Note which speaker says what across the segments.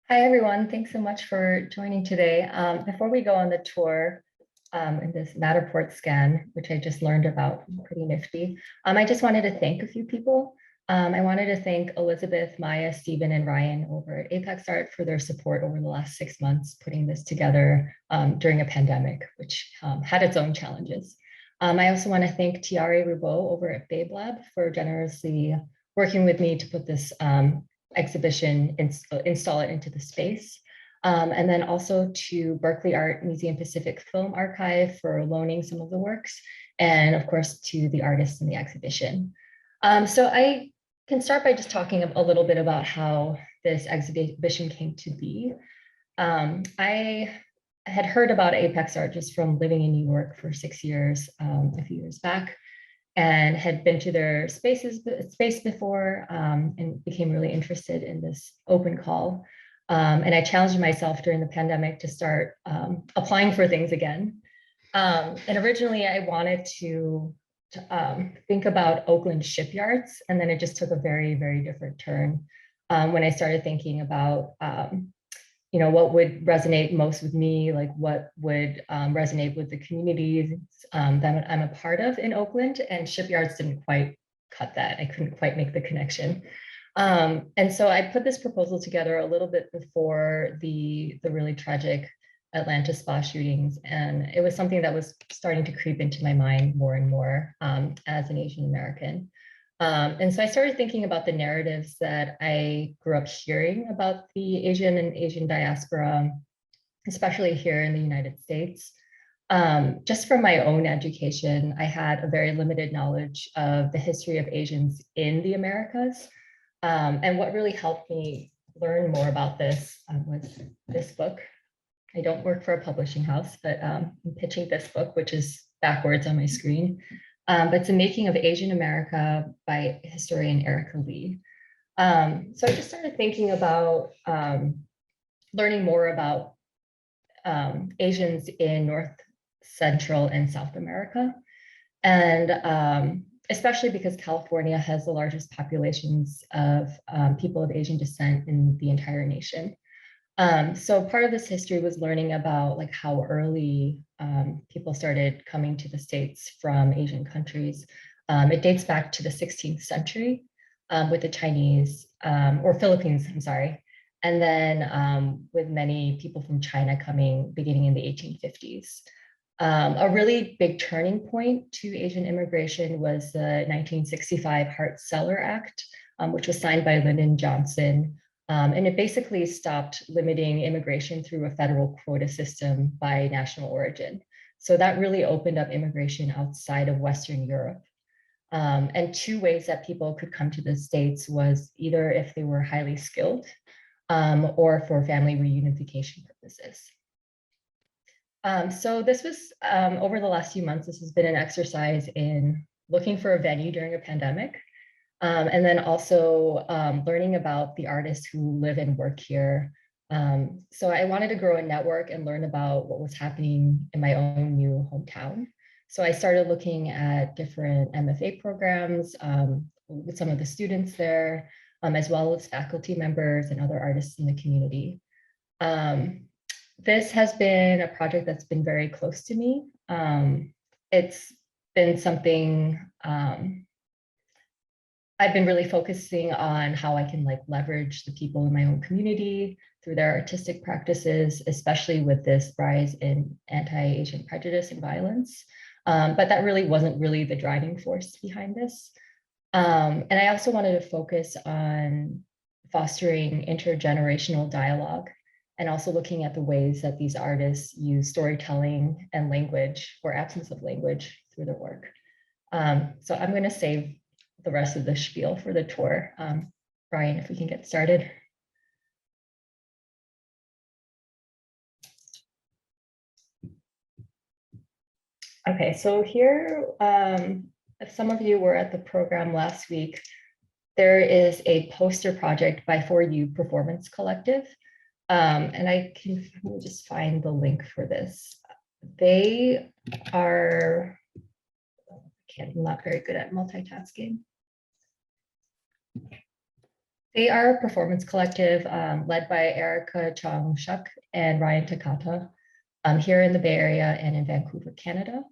Speaker 1: Hi, everyone. Thanks so much for joining today. Before we go on the tour in this Matterport scan, which I just learned about, pretty nifty, I just wanted to thank a few people. I wanted to thank Elizabeth, Maya, Stephen, and Ryan over at Apex Art for their support over the last 6 months, putting this together during a pandemic, which had its own challenges. I also want to thank Tiare Roubaud over at Babe Lab for generously working with me to put this exhibition, install it into the space. And then also to Berkeley Art Museum Pacific Film Archive for loaning some of the works, and of course to the artists in the exhibition. So I can start by just talking a little bit about how this exhibition came to be. I had heard about Apex Art just from living in New York for 6 years, a few years back, and had been to their space before and became really interested in this open call. And I challenged myself during the pandemic to start applying for things again. And originally I wanted to think about Oakland shipyards, and then it just took a very, very different turn when I started thinking about what would resonate most with me, like what would resonate with the communities that I'm a part of in Oakland, and shipyards didn't quite cut that. I couldn't quite make the connection. And so I put this proposal together a little bit before the really tragic Atlanta spa shootings. And it was something that was starting to creep into my mind more and more as an Asian American. And so I started thinking about the narratives that I grew up hearing about the Asian and Asian diaspora, especially here in the United States. Just from my own education, I had a very limited knowledge of the history of Asians in the Americas. And what really helped me learn more about this was this book. I don't work for a publishing house, but I'm pitching this book, which is backwards on my screen. But it's a making of Asian America by historian Erica Lee. So I just started thinking about learning more about Asians in North, Central, and South America. And especially because California has the largest populations of people of Asian descent in the entire nation. So part of this history was learning about like how early people started coming to the States from Asian countries. It dates back to the 16th century with the Chinese or Philippines, I'm sorry. And then with many people from China coming beginning in the 1850s. A really big turning point to Asian immigration was the 1965 Hart-Celler Act, which was signed by Lyndon Johnson. And it basically stopped limiting immigration through a federal quota system by national origin. So that really opened up immigration outside of Western Europe. And two ways that people could come to the States was either if they were highly skilled or for family reunification purposes. So this was, over the last few months, this has been an exercise in looking for a venue during a pandemic. And then also learning about the artists who live and work here. So I wanted to grow a network and learn about what was happening in my own new hometown. So I started looking at different MFA programs with some of the students there, as well as faculty members and other artists in the community. This has been a project that's been very close to me. It's been something I've been really focusing on how I can like leverage the people in my own community through their artistic practices, especially with this rise in anti-Asian prejudice and violence. But that really wasn't really the driving force behind this. And I also wanted to focus on fostering intergenerational dialogue and also looking at the ways that these artists use storytelling and language or absence of language through their work. So I'm going to save the rest of the spiel for the tour. Brian, if we can get started. Okay, so here, if some of you were at the program last week, there is a poster project by For You Performance Collective. And I can just find the link for this. They are, I'm not very good at multitasking. They are a performance collective led by Erica Chong-Shuk and Ryan Takata here in the Bay Area and in Vancouver, Canada.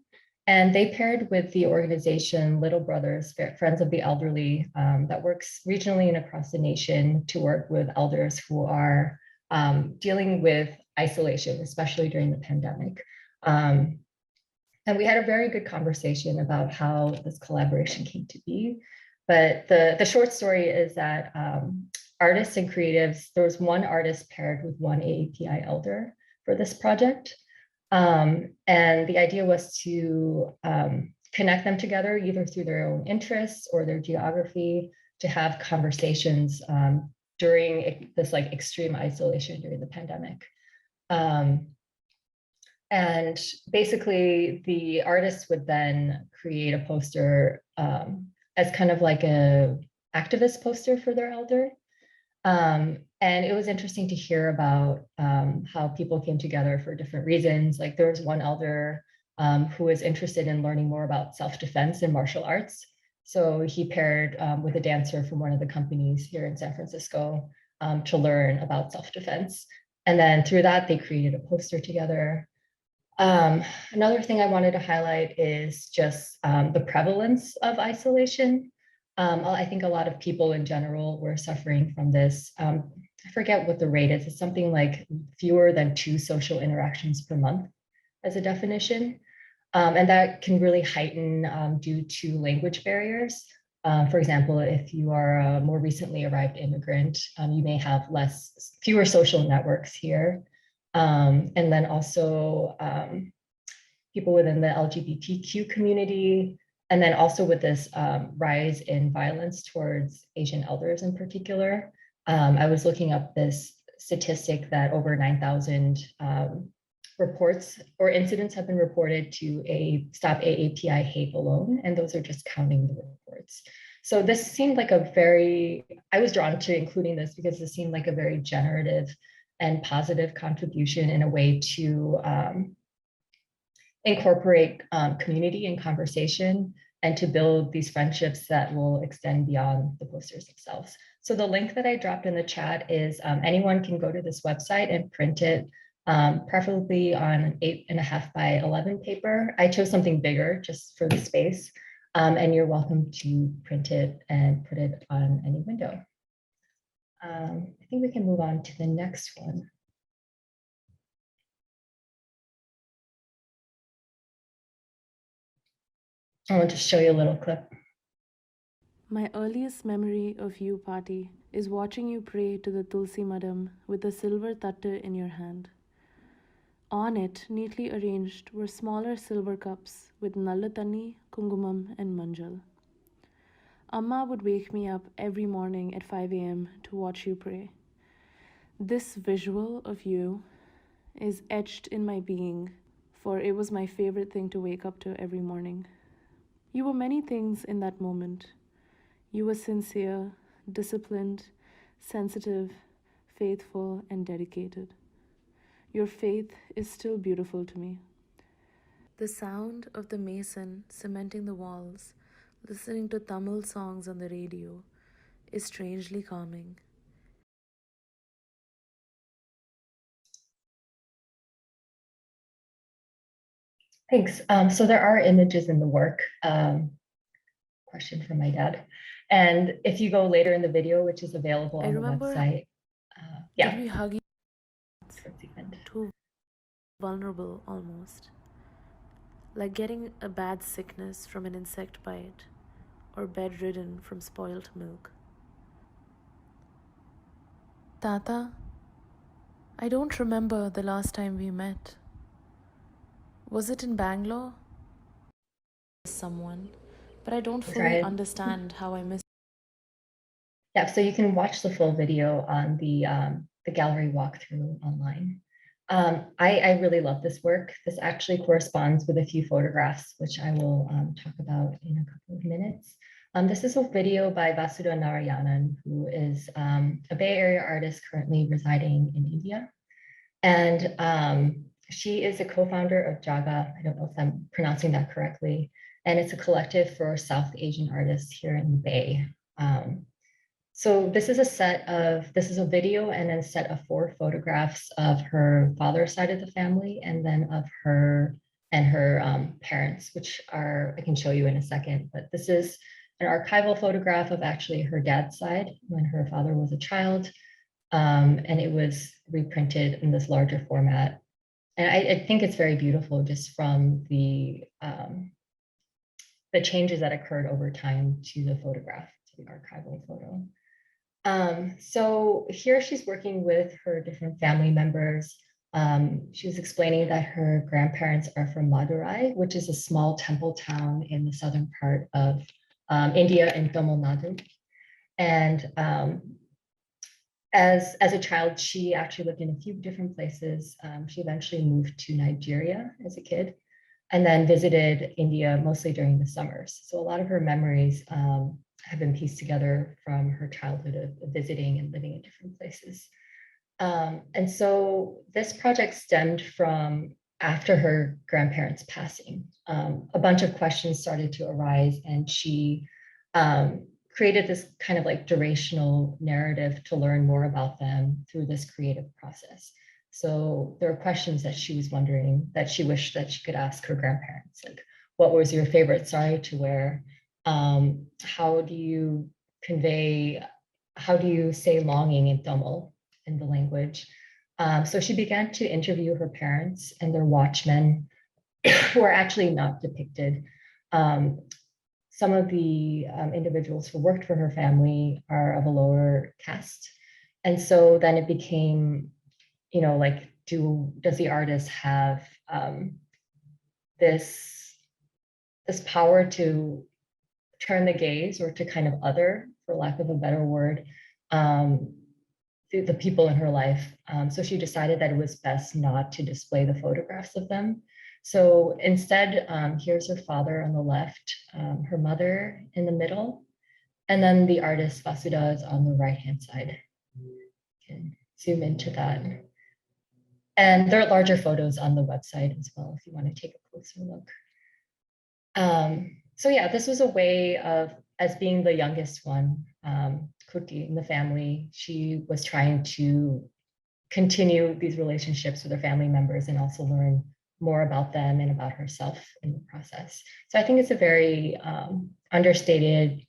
Speaker 1: And they paired with the organization Little Brothers, Friends of the Elderly, that works regionally and across the nation to work with elders who are dealing with isolation, especially during the pandemic. And we had a very good conversation about how this collaboration came to be. But the short story is that artists and creatives, there was one artist paired with one AAPI elder for this project. And the idea was to connect them together either through their own interests or their geography to have conversations during this like extreme isolation during the pandemic. And basically the artists would then create a poster as kind of like a activist poster for their elder. And it was interesting to hear about how people came together for different reasons. Like there was one elder who was interested in learning more about self-defense and martial arts. So he paired with a dancer from one of the companies here in San Francisco to learn about self-defense. And then through that, they created a poster together. Another thing I wanted to highlight is just the prevalence of isolation. I think a lot of people in general were suffering from this. I forget what the rate is. It's something like fewer than 2 social interactions per month as a definition. And that can really heighten due to language barriers. For example, if you are a more recently arrived immigrant, you may have fewer social networks here. And then also people within the LGBTQ community, and then also with this rise in violence towards Asian elders in particular. I was looking up this statistic that over 9,000 reports or incidents have been reported to Stop AAPI Hate alone, and those are just counting the reports. So this seemed like I was drawn to including this because this seemed like a very generative and positive contribution in a way to incorporate community and conversation and to build these friendships that will extend beyond the posters themselves. So the link that I dropped in the chat is anyone can go to this website and print it, preferably on an 8.5 by 11 paper. I chose something bigger just for the space, and you're welcome to print it and put it on any window. I think we can move on to the next one. I want to show you a little clip.
Speaker 2: My earliest memory of you, Pati, is watching you pray to the Tulsi Madam with a silver tatte in your hand. On it, neatly arranged, were smaller silver cups with nallatani, kungumam, and manjal. Amma would wake me up every morning at 5 a.m. to watch you pray. This visual of you is etched in my being, for it was my favorite thing to wake up to every morning. You were many things in that moment. You were sincere, disciplined, sensitive, faithful, and dedicated. Your faith is still beautiful to me. The sound of the mason cementing the walls, listening to Tamil songs on the radio, is strangely calming.
Speaker 1: Thanks. So there are images in the work. Question from my dad. And if you go later in the video, which is available on the website.
Speaker 2: Did we hug you? Too vulnerable almost. Like getting a bad sickness from an insect bite or bedridden from spoiled milk. Tata, I don't remember the last time we met. Was it in Bangalore? Someone, but I don't fully understand how I missed.
Speaker 1: Yeah, so you can watch the full video on the gallery walkthrough online. I really love this work. This actually corresponds with a few photographs, which I will talk about in a couple of minutes. This is a video by Vasudha Narayanan, who is a Bay Area artist currently residing in India. And she is a co-founder of Jaga. I don't know if I'm pronouncing that correctly. And it's a collective for South Asian artists here in the Bay. So this is a video and a set of 4 photographs of her father's side of the family, and then of her and her parents, which I can show you in a second. But this is an archival photograph of actually her dad's side when her father was a child. And it was reprinted in this larger format. And I think it's very beautiful just from the changes that occurred over time to the photograph, to the archival photo. So here she's working with her different family members. She was explaining that her grandparents are from Madurai, which is a small temple town in the southern part of India in Tamil Nadu. And as a child, she actually lived in a few different places. She eventually moved to Nigeria as a kid, and then visited India mostly during the summers. So a lot of her memories have been pieced together from her childhood of visiting and living in different places. And so this project stemmed from after her grandparents' passing. A bunch of questions started to arise, and she created this kind of like durational narrative to learn more about them through this creative process. So there are questions that she was wondering that she wished that she could ask her grandparents, like, what was your favorite sari to wear? How do you say longing in Tamil, in the language? So she began to interview her parents and their watchmen, who are actually not depicted. Some of the individuals who worked for her family are of a lower caste. And so then it became, like, does the artist have this power to turn the gaze, or to kind of other, for lack of a better word, the people in her life? So she decided that it was best not to display the photographs of them. So instead, here's her father on the left, her mother in the middle, and then the artist Vasuda is on the right-hand side. You can zoom into that. And there are larger photos on the website as well, if you want to take a closer look. So yeah, this was a way of, as being the youngest one, Kuti in the family, she was trying to continue these relationships with her family members and also learn more about them and about herself in the process. So I think it's a very understated,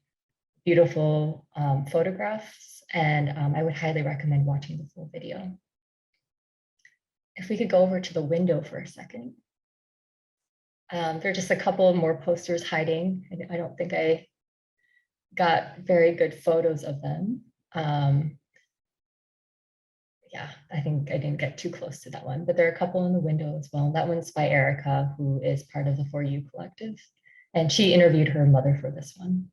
Speaker 1: beautiful photographs, and I would highly recommend watching the full video. If we could go over to the window for a second. There are just a couple more posters hiding. I don't think I got very good photos of them. Yeah, I think I didn't get too close to that one, but there are a couple in the window as well. That one's by Erica, who is part of the For You collective, and she interviewed her mother for this one.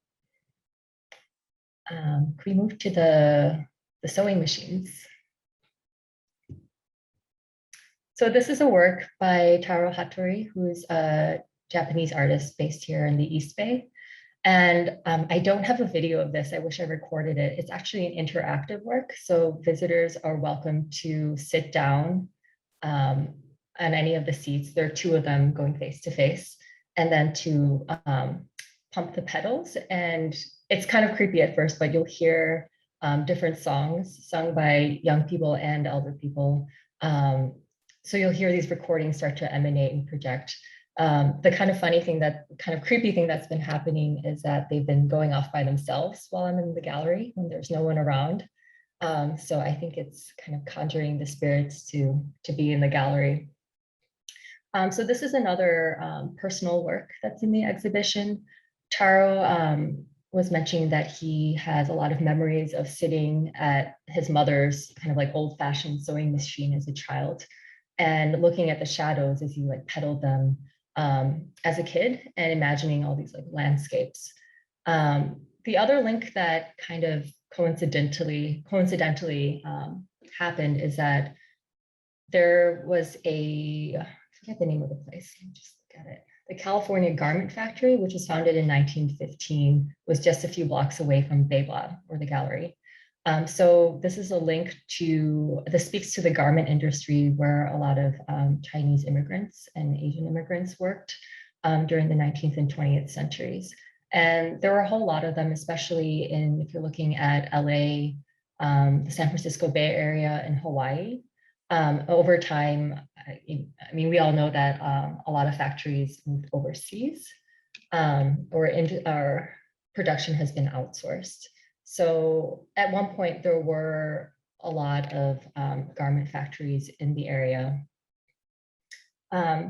Speaker 1: Can we move to the sewing machines? So this is a work by Taro Hattori, who's a Japanese artist based here in the East Bay. And I don't have a video of this. I wish I recorded it. It's actually an interactive work. So visitors are welcome to sit down on any of the seats. There are 2 of them going face to face, and then to pump the pedals. And it's kind of creepy at first, but you'll hear different songs sung by young people and elder people. So you'll hear these recordings start to emanate and project. The kind of creepy thing that's been happening is that they've been going off by themselves while I'm in the gallery when there's no one around. So I think it's kind of conjuring the spirits to be in the gallery. So this is another personal work that's in the exhibition. Taro was mentioning that he has a lot of memories of sitting at his mother's kind of like old-fashioned sewing machine as a child, and looking at the shadows as he like pedaled them as a kid, and imagining all these like landscapes. The other link that kind of coincidentally happened is that there was I forget the name of the place, let me just look at it. The California Garment Factory, which was founded in 1915, was just a few blocks away from Beibla, or the gallery. So this is a link this speaks to the garment industry, where a lot of Chinese immigrants and Asian immigrants worked during the 19th and 20th centuries. And there were a whole lot of them, especially if you're looking at LA, the San Francisco Bay Area, and Hawaii. Over time, I mean, we all know that a lot of factories moved overseas, or production has been outsourced. So at one point, there were a lot of garment factories in the area.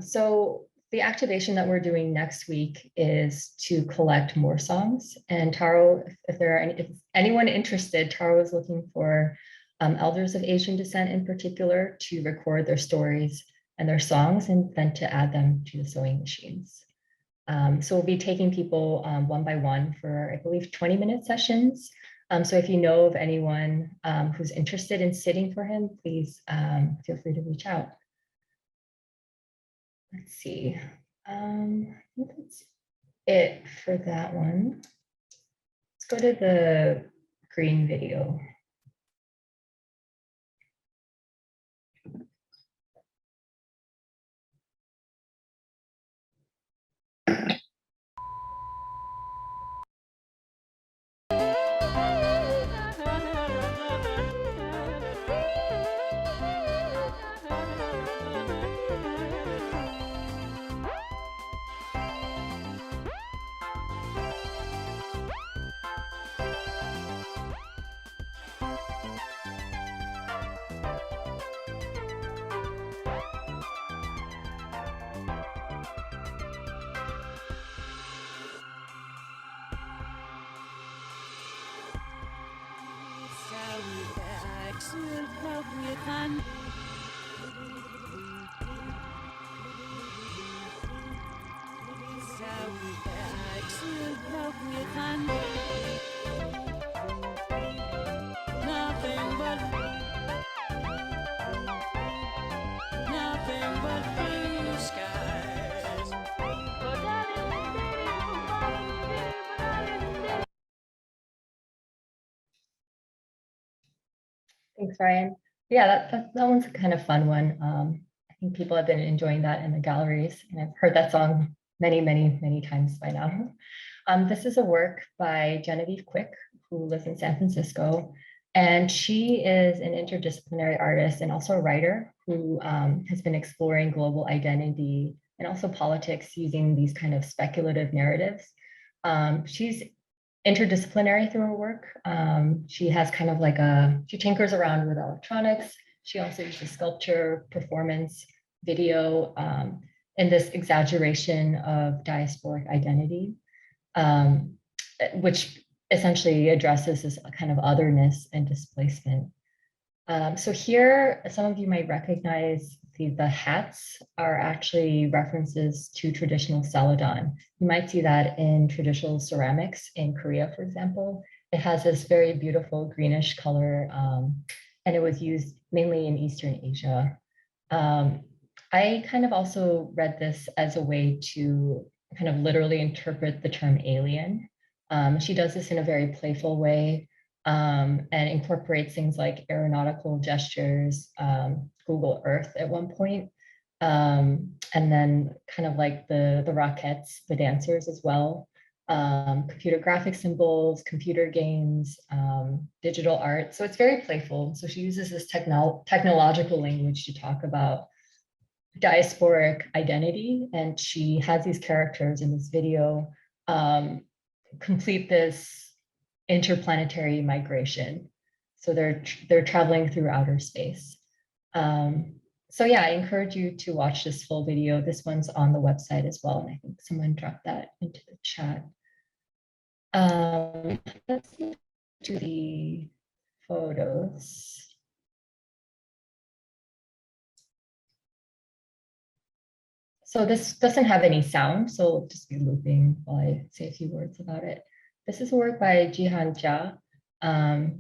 Speaker 1: So the activation that we're doing next week is to collect more songs. And Taro, if anyone interested, Taro is looking for elders of Asian descent in particular to record their stories and their songs and then to add them to the sewing machines. So we'll be taking people one by one for, I believe, 20-minute sessions. So if you know of anyone who's interested in sitting for him, please feel free to reach out. Let's see. I think that's it for that one. Let's go to the green video. Thanks, Ryan. Yeah, that one's a kind of fun one. I think people have been enjoying that in the galleries, and I've heard that song many, many, many times by now. This is a work by Genevieve Quick, who lives in San Francisco, and she is an interdisciplinary artist and also a writer who has been exploring global identity and also politics using these kind of speculative narratives. She's interdisciplinary through her work. She has kind of like she tinkers around with electronics. She also uses sculpture, performance, video, and this exaggeration of diasporic identity, which essentially addresses this kind of otherness and displacement. So here, some of you might recognize the hats are actually references to traditional celadon. You might see that in traditional ceramics in Korea, for example. It has this very beautiful greenish color, and it was used mainly in Eastern Asia. I kind of also read this as a way to kind of literally interpret the term alien. She does this in a very playful way, and incorporates things like aeronautical gestures, Google Earth at one point, and then kind of like the Rockettes, the dancers as well, computer graphic symbols, computer games, digital art. So it's very playful. So she uses this technological language to talk about diasporic identity, and she has these characters in this video complete this interplanetary migration. So they're traveling through outer space. So yeah, I encourage you to watch this full video. This one's on the website as well, and I think someone dropped that into the chat. Let's do the photos. So this doesn't have any sound, so I'll just be looping while I say a few words about it. This is a work by Jihan Jia.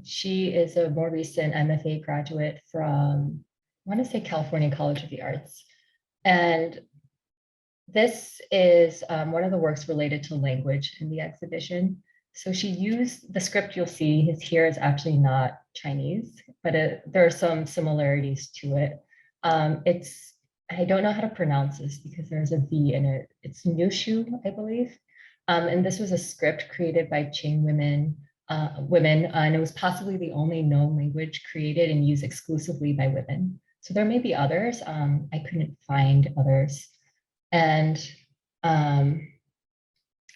Speaker 1: She is a more recent MFA graduate from, I want to say, California College of the Arts. And this is one of the works related to language in the exhibition. So she used the script you'll see here is actually not Chinese, but there are some similarities to it. I don't know how to pronounce this because there's a V in it. It's Nushu, I believe. And this was a script created by Qing women, and it was possibly the only known language created and used exclusively by women. So there may be others. I couldn't find others. And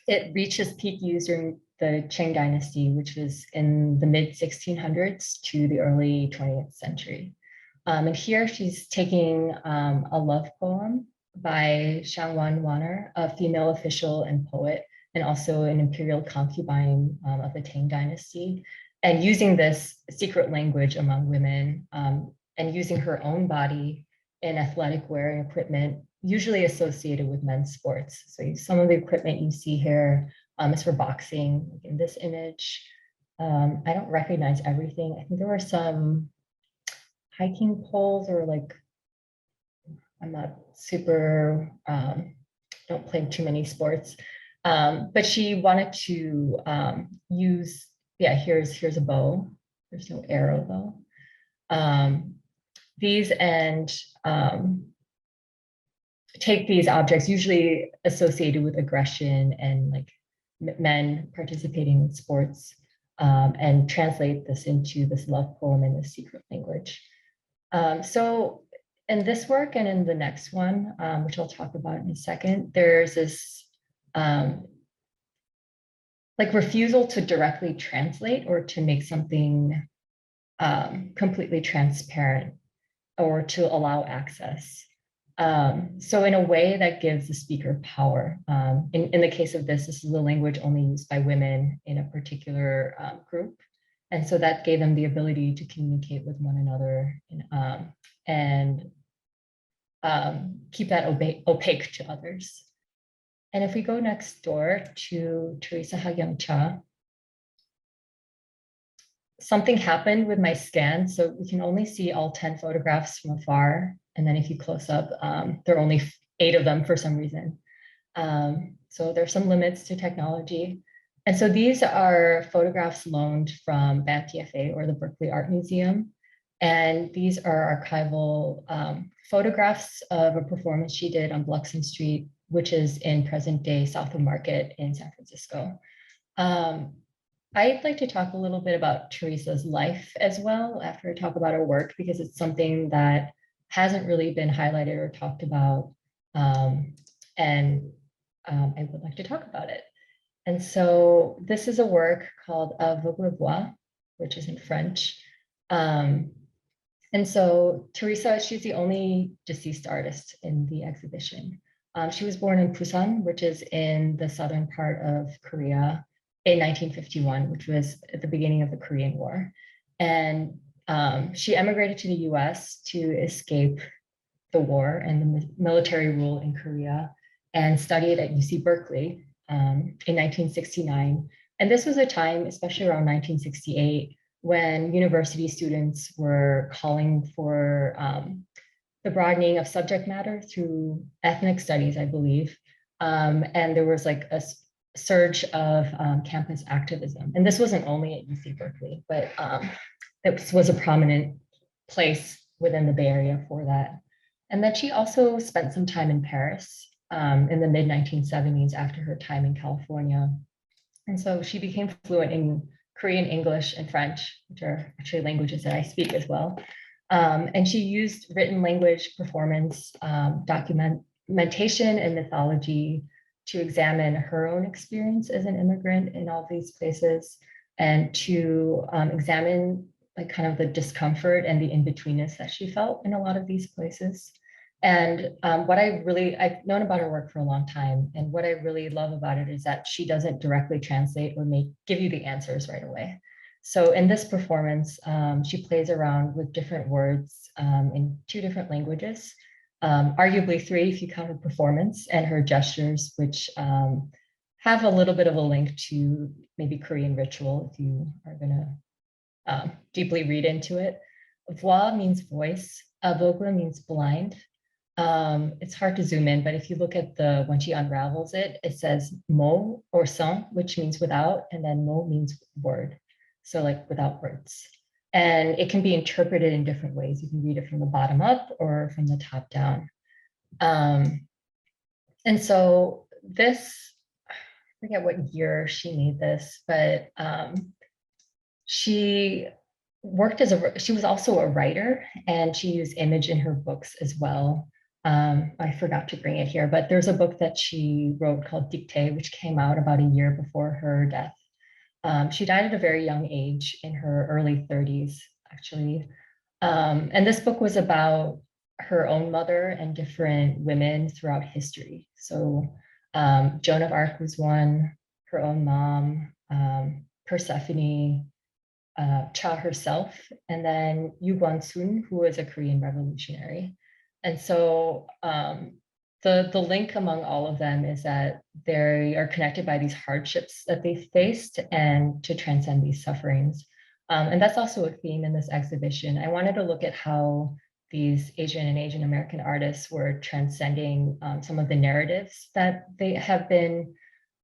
Speaker 1: it reached its peak use during the Qing dynasty, which was in the mid 1600s to the early 20th century. And here she's taking a love poem by Shangwan Wanner, a female official and poet, and also an imperial concubine of the Tang dynasty, and using this secret language among women and using her own body in athletic wear and equipment, usually associated with men's sports. So some of the equipment you see here is for boxing. Like in this image, I don't recognize everything. I think there were some hiking poles, or like, I'm not super, don't play too many sports. But she wanted to use, yeah, here's a bow. There's no arrow though. These and take these objects usually associated with aggression and like men participating in sports and translate this into this love poem in this secret language. So in this work and in the next one, which I'll talk about in a second, there's this like refusal to directly translate or to make something completely transparent or to allow access. So in a way that gives the speaker power. In the case of this is the language only used by women in a particular group. And so that gave them the ability to communicate with one another and keep that opaque to others. And if we go next door to Teresa Hagyang Cha, something happened with my scan. So we can only see all 10 photographs from afar. And then if you close up, there are only 8 of them for some reason. So there's some limits to technology. And so these are photographs loaned from BAM-TFA or the Berkeley Art Museum. And these are archival photographs of a performance she did on Bluxton Street, which is in present day South of Market in San Francisco. I'd like to talk a little bit about Teresa's life as well after I talk about her work, because it's something that hasn't really been highlighted or talked about. I would like to talk about it. And so this is a work called Vaucleroy, which is in French. And so Teresa, she's the only deceased artist in the exhibition. She was born in Busan, which is in the southern part of Korea in 1951, which was at the beginning of the Korean War. And she emigrated to the US to escape the war and the military rule in Korea and studied at UC Berkeley in 1969. And this was a time, especially around 1968, when university students were calling for the broadening of subject matter through ethnic studies, I believe. And there was like a surge of campus activism. And this wasn't only at UC Berkeley, but it was a prominent place within the Bay Area for that. And then she also spent some time in Paris in the mid 1970s after her time in California. And so she became fluent in Korean, English, and French, which are actually languages that I speak as well. And she used written language, performance, documentation, and mythology to examine her own experience as an immigrant in all these places and to examine like kind of the discomfort and the in-betweenness that she felt in a lot of these places. And I've known about her work for a long time. And what I really love about it is that she doesn't directly translate or give you the answers right away. So in this performance, she plays around with different words in 2 different languages, arguably 3 if you count her performance and her gestures, which have a little bit of a link to maybe Korean ritual if you are gonna deeply read into it. Voix means voice, aveugle means blind. It's hard to zoom in, but if you look at when she unravels it, it says mot or son, which means without, and then mot means word. So like without words. And it can be interpreted in different ways. You can read it from the bottom up or from the top down. And so this forget what year she made this, but she she was also a writer, and she used image in her books as well. I forgot to bring it here, but there's a book that she wrote called Dictée, which came out about a year before her death. She died at a very young age, in her early 30s, actually. And this book was about her own mother and different women throughout history. So Joan of Arc was one, her own mom, Persephone, Cha herself, and then Yu Guansun, who was a Korean revolutionary. And so the link among all of them is that they are connected by these hardships that they faced and to transcend these sufferings. And that's also a theme in this exhibition. I wanted to look at how these Asian and Asian American artists were transcending some of the narratives that they have been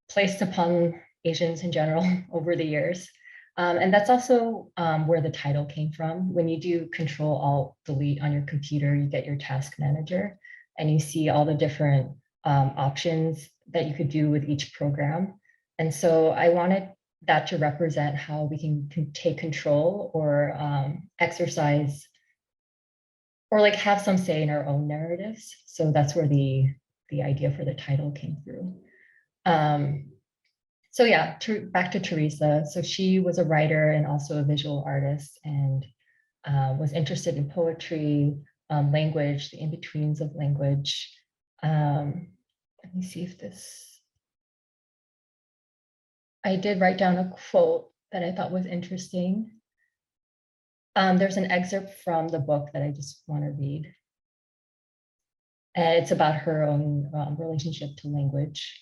Speaker 1: placed upon Asians in general over the years. And that's also where the title came from. When you do Ctrl+Alt+Delete on your computer, you get your task manager, and you see all the different options that you could do with each program. And so I wanted that to represent how we can take control or exercise or like have some say in our own narratives. So that's where the idea for the title came through. So yeah, back to Teresa. So she was a writer and also a visual artist, and was interested in poetry, language, the in-betweens of language. Let me see if I did write down a quote that I thought was interesting. There's an excerpt from the book that I just want to read. And it's about her own relationship to language.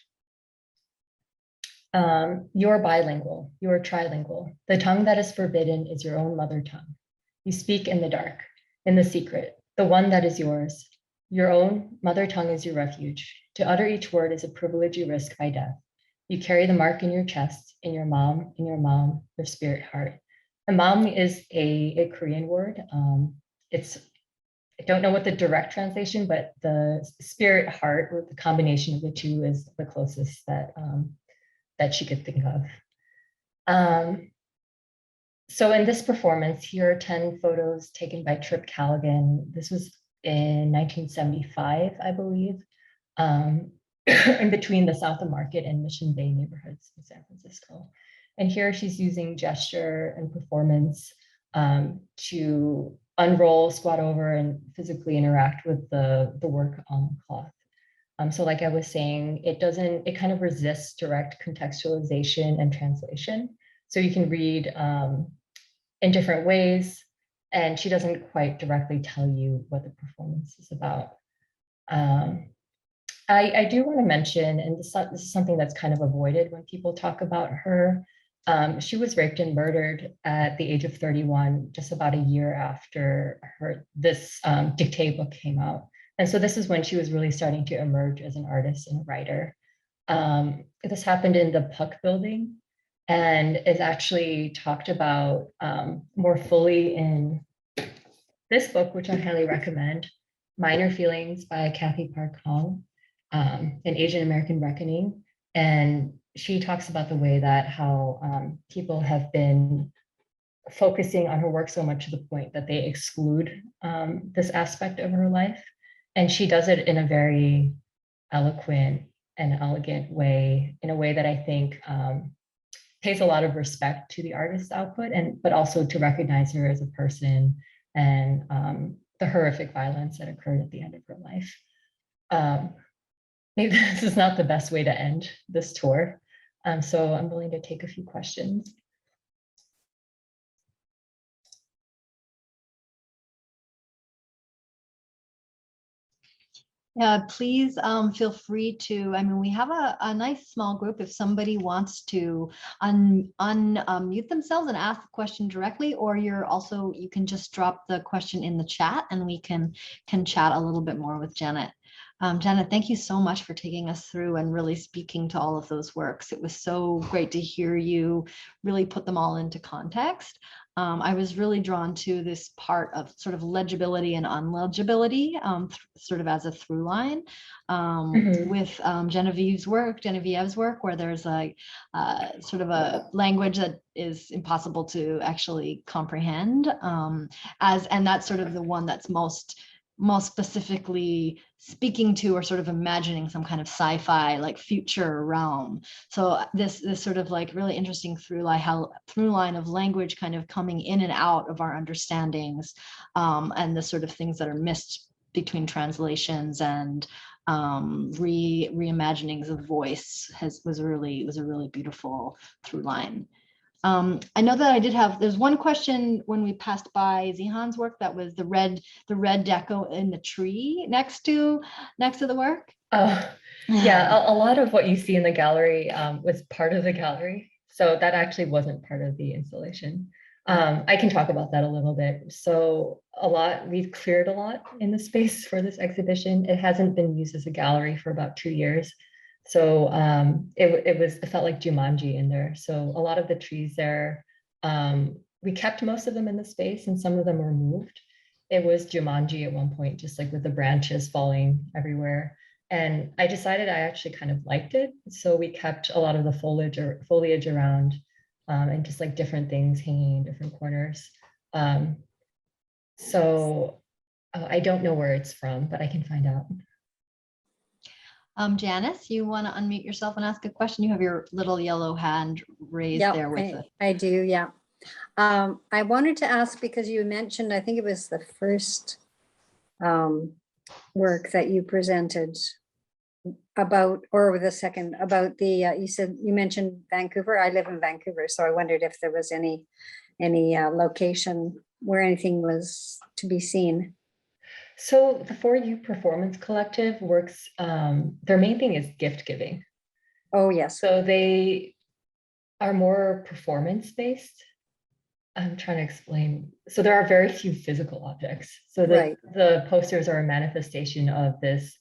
Speaker 1: You're bilingual, you're trilingual. The tongue that is forbidden is your own mother tongue. You speak in the dark, in the secret, the one that is yours. Your own mother tongue is your refuge. To utter each word is a privilege you risk by death. You carry the mark in your chest, in your mom, your spirit heart. And mom is a Korean word. I don't know what the direct translation, but the spirit heart, or the combination of the two, is the closest that she could think of. So in this performance, here are 10 photos taken by Trip Callaghan. This was in 1975, I believe, in between the South of Market and Mission Bay neighborhoods in San Francisco. And here she's using gesture and performance to unroll, squat over, and physically interact with the work on the cloth. So like I was saying, it kind of resists direct contextualization and translation. So you can read in different ways, and she doesn't quite directly tell you what the performance is about. I do want to mention, and this is something that's kind of avoided when people talk about her. She was raped and murdered at the age of 31, just about a year after this Dictée book came out. And so this is when she was really starting to emerge as an artist and a writer. This happened in the Puck building, and is actually talked about more fully in this book, which I highly recommend, Minor Feelings by Kathy Park Hong, An Asian American Reckoning. And she talks about the way that how people have been focusing on her work so much to the point that they exclude this aspect of her life. And she does it in a very eloquent and elegant way, in a way that I think pays a lot of respect to the artist's output, but also to recognize her as a person and the horrific violence that occurred at the end of her life. Maybe this is not the best way to end this tour, so I'm willing to take a few questions.
Speaker 3: Yeah, please feel free to, we have a nice small group. If somebody wants to unmute themselves and ask the question directly, or you can just drop the question in the chat and we can chat a little bit more with Janet. Janet, thank you so much for taking us through and really speaking to all of those works. It was so great to hear you really put them all into context. I was really drawn to this part of sort of legibility and unlegibility, sort of as a through line with Genevieve's work, where there's like sort of a language that is impossible to actually comprehend, and that's sort of the one that's most specifically speaking to or sort of imagining some kind of sci-fi like future realm. So this sort of like really interesting through line of language kind of coming in and out of our understandings, and the sort of things that are missed between translations and reimaginings of voice was a really beautiful through line. I know that there's one question when we passed by Zihan's work, that was the red deco in the tree next to the work.
Speaker 1: Oh, yeah, a lot of what you see in the gallery was part of the gallery. So that actually wasn't part of the installation. I can talk about that a little bit. So we've cleared a lot in the space for this exhibition. It hasn't been used as a gallery for about 2 years. So it felt like Jumanji in there. So a lot of the trees there, we kept most of them in the space and some of them were moved. It was Jumanji at one point, just like with the branches falling everywhere. And I decided I actually kind of liked it. So we kept a lot of the foliage around, and just like different things hanging in different corners. So I don't know where it's from, but I can find out.
Speaker 3: Janice, you want to unmute yourself and ask a question? You have your little yellow hand raised there with it.
Speaker 4: I do, yeah. I wanted to ask, because you mentioned, I think it was the first work that you presented about, or the second, about the, you mentioned Vancouver. I live in Vancouver, so I wondered if there was any location where anything was to be seen.
Speaker 1: So the For You Performance Collective works, their main thing is gift giving.
Speaker 4: Oh, yes.
Speaker 1: So they are more performance-based. I'm trying to explain. So there are very few physical objects. So the posters are a manifestation of this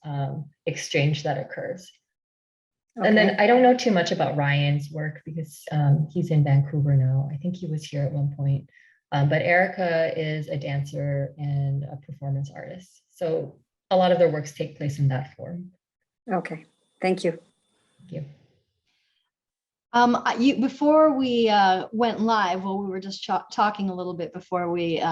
Speaker 1: exchange that occurs. Okay. And then I don't know too much about Ryan's work because he's in Vancouver now. I think he was here at one point. But Erica is a dancer and a performance artist. So a lot of their works take place in that form.
Speaker 4: Okay, thank you.
Speaker 1: Thank you.
Speaker 3: Before we went live, well, we were just talking a little bit before we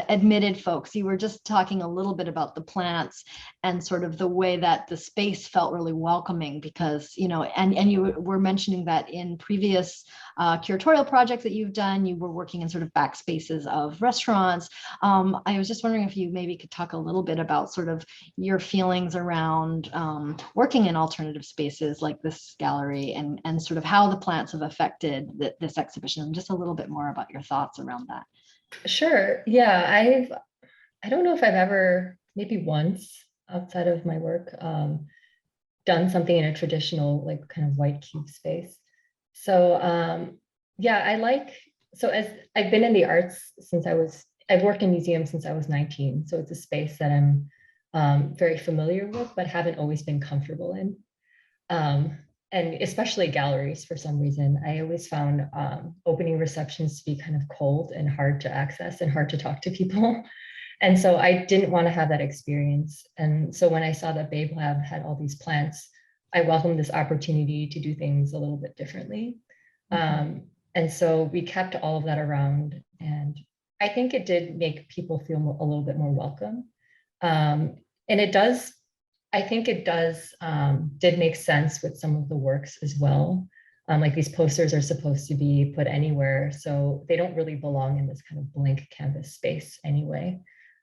Speaker 3: admitted folks, you were just talking a little bit about the plants and sort of the way that the space felt really welcoming because, and you were mentioning that in previous curatorial projects that you've done, you were working in sort of back spaces of restaurants. I was just wondering if you maybe could talk a little bit about sort of your feelings around working in alternative spaces like this gallery and sort of how the plants have affected this exhibition, just a little bit more about your thoughts around that.
Speaker 1: Sure. Yeah, I don't know if I've ever, maybe once outside of my work, done something in a traditional, like kind of white cube space. So yeah, as I've been in the arts since I've worked in museums since I was 19. So it's a space that I'm very familiar with, but haven't always been comfortable in. And especially galleries, for some reason, I always found opening receptions to be kind of cold and hard to access and hard to talk to people. And so I didn't want to have that experience. And so when I saw that Babe Lab had all these plants, I welcomed this opportunity to do things a little bit differently. And so we kept all of that around. And I think it did make people feel a little bit more welcome. And I think it did make sense with some of the works as well. Like these posters are supposed to be put anywhere, so they don't really belong in this kind of blank canvas space anyway.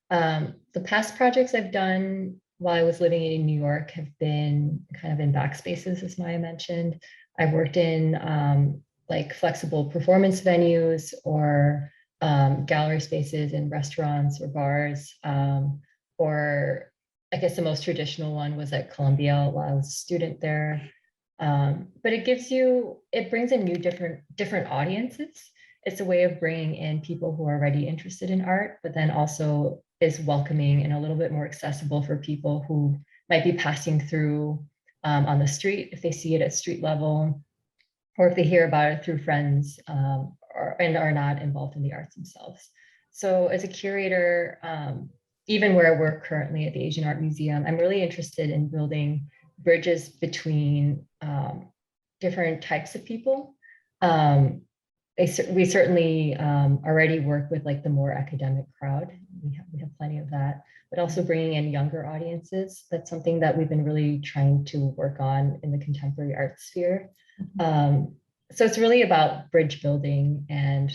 Speaker 1: The past projects I've done while I was living in New York have been kind of in backspaces, as Maya mentioned. I've worked in like flexible performance venues or gallery spaces in restaurants or bars, or I guess the most traditional one was at Columbia while I was a student there. But it brings in different audiences. It's a way of bringing in people who are already interested in art, but then also is welcoming and a little bit more accessible for people who might be passing through on the street, if they see it at street level, or if they hear about it through friends and are not involved in the arts themselves. So as a curator, even where I work currently at the Asian Art Museum, I'm really interested in building bridges between different types of people. We certainly already work with like the more academic crowd. We have plenty of that, but also bringing in younger audiences. That's something that we've been really trying to work on in the contemporary art sphere. So it's really about bridge building and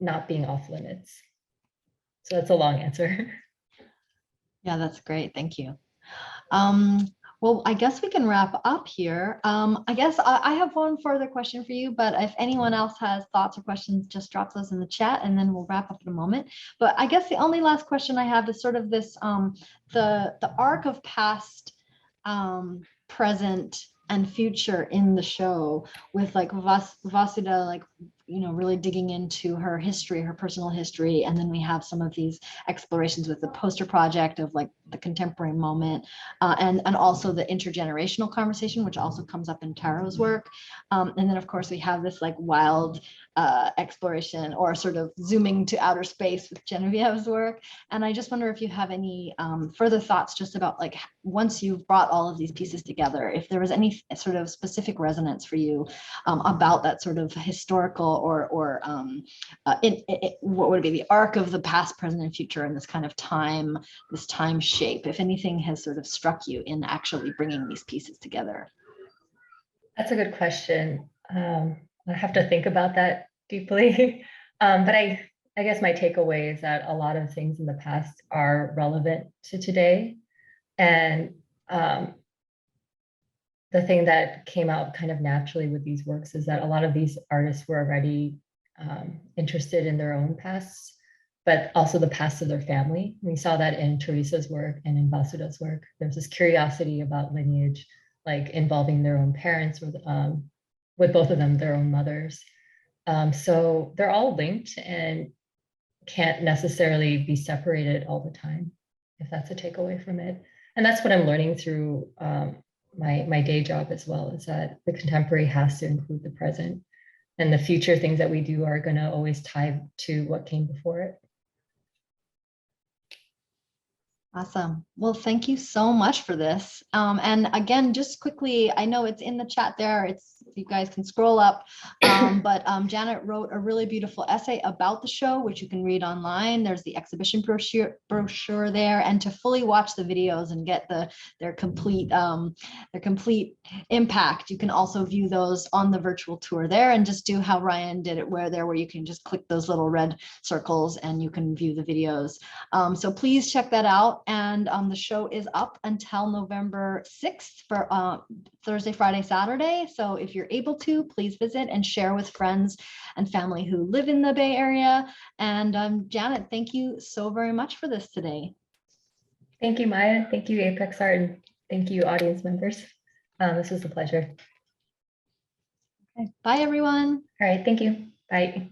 Speaker 1: not being off limits. So that's a long answer.
Speaker 3: Yeah, that's great. Thank you. Well, I guess we can wrap up here. I guess I have one further question for you, but if anyone else has thoughts or questions, just drop those in the chat and then we'll wrap up in a moment. But I guess the only last question I have is sort of this, the arc of past, present, and future in the show with like Vasudha, like, you know, really digging into her history, her personal history. And then we have some of these explorations with the poster project of like the contemporary moment, and also the intergenerational conversation, which also comes up in Taro's work. And then of course we have this like wild exploration or sort of zooming to outer space with Genevieve's work. And I just wonder if you have any further thoughts just about like, once you've brought all of these pieces together, if there was any sort of specific resonance for you about that sort of historical or what would be the arc of the past, present, and future in this kind of time, this time shape, if anything has sort of struck you in actually bringing these pieces together.
Speaker 1: That's a good question. I have to think about that deeply. But I guess my takeaway is that a lot of things in the past are relevant to today. And the thing that came out kind of naturally with these works is that a lot of these artists were already interested in their own pasts, but also the past of their family. We saw that in Teresa's work and in Vasudha's work. There's this curiosity about lineage, like involving their own parents with both of them, their own mothers. So they're all linked and can't necessarily be separated all the time, if that's a takeaway from it. And that's what I'm learning through my day job as well, is that the contemporary has to include the present, and the future things that we do are going to always tie to what came before it.
Speaker 3: Awesome. Well, thank you so much for this. And again, just quickly, I know it's in the chat there. You guys can scroll up, but Janet wrote a really beautiful essay about the show, which you can read online. There's the exhibition brochure there, and to fully watch the videos and get their complete impact, you can also view those on the virtual tour there, and just do how Ryan did it, where you can just click those little red circles and you can view the videos. So please check that out. And the show is up until November 6th for Thursday, Friday, Saturday. So if you're able to, please visit and share with friends and family who live in the Bay Area. And Janet, thank you so very much for this today.
Speaker 1: Thank you, Maya. Thank you, Apex Art, and thank you, audience members. This was a pleasure.
Speaker 3: Okay. Bye, everyone.
Speaker 1: All right, thank you. Bye.